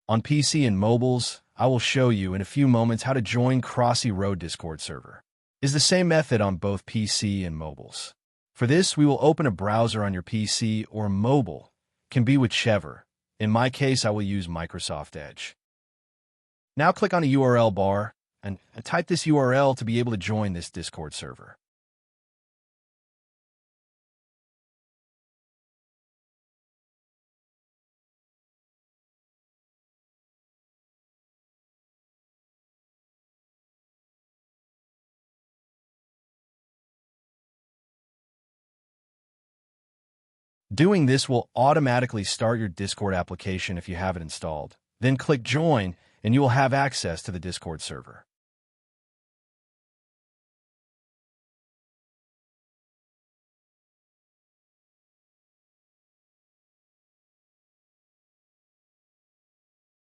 On PC and mobiles, I will show you in a few moments how to join Crossy Road Discord server. It's the same method on both PC and mobiles. For this, we will open a browser on your PC or mobile, can be whichever. In my case, I will use Microsoft Edge. Now click on the URL bar and type this URL to be able to join this Discord server. Doing this will automatically start your Discord application if you have it installed. Then click Join, and you will have access to the Discord server.